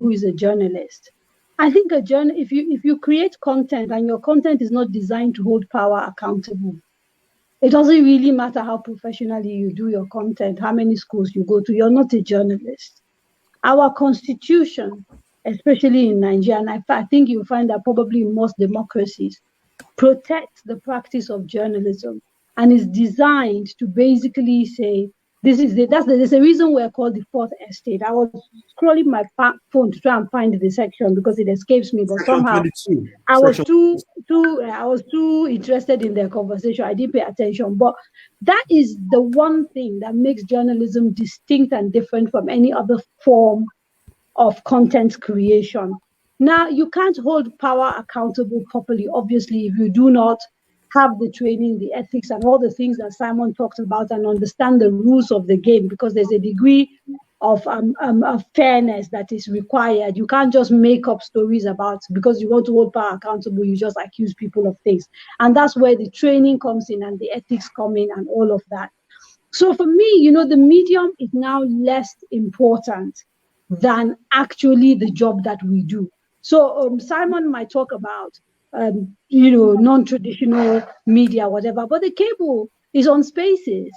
who is a journalist. I think if you create content and your content is not designed to hold power accountable, it doesn't really matter how professionally you do your content, how many schools you go to, you're not a journalist. Our constitution, especially in Nigeria, and I think you'll find that probably in most democracies, protects the practice of journalism and is designed to basically say, there's a reason we're called the fourth estate. I was scrolling my phone to try and find the section because it escapes me, but somehow I was too interested in their conversation. I didn't pay attention. But that is the one thing that makes journalism distinct and different from any other form of content creation. Now, you can't hold power accountable properly, obviously, if you do not have the training, the ethics, and all the things that Simon talked about, and understand the rules of the game, because there's a degree of fairness that is required. You can't just make up stories about, because you want to hold power accountable, you just accuse people of things. And that's where the training comes in and the ethics come in and all of that. So for me, the medium is now less important than actually the job that we do. So Simon might talk about non-traditional media, whatever. But the cable is on Spaces.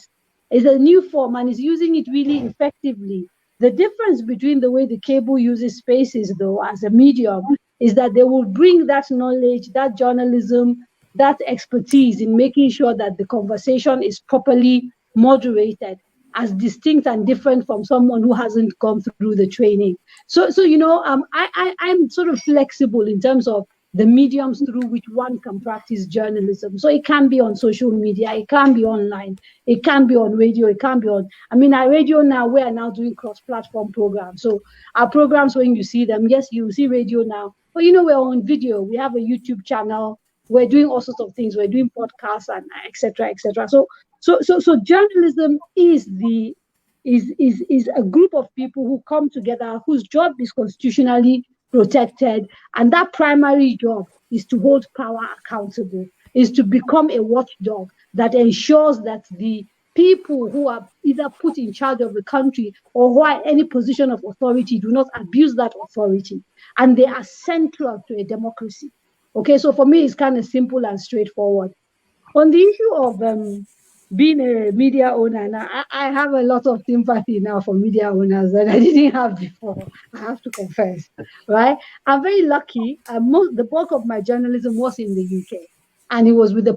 It's a new form and is using it really effectively. The difference between the way the cable uses Spaces, though, as a medium, is that they will bring that knowledge, that journalism, that expertise in making sure that the conversation is properly moderated, as distinct and different from someone who hasn't gone through the training. So I'm sort of flexible in terms of the mediums through which one can practice journalism. So it can be on social media, it can be online, it can be on radio, it can be on, at RadioNow, we are now doing cross-platform programs. So our programs, when you see them, yes, you see RadioNow, but we're on video, we have a YouTube channel, we're doing all sorts of things, we're doing podcasts and et cetera, et cetera. So journalism is a group of people who come together, whose job is constitutionally protected, and that primary job is to hold power accountable, is to become a watchdog that ensures that the people who are either put in charge of the country or who are in any position of authority do not abuse that authority, and they are central to a democracy. Okay, so for me, it's kind of simple and straightforward. On the issue of being a media owner, now I have a lot of sympathy now for media owners that I didn't have before, I have to confess, right? I'm very lucky. The bulk of my journalism was in the UK, and it was with the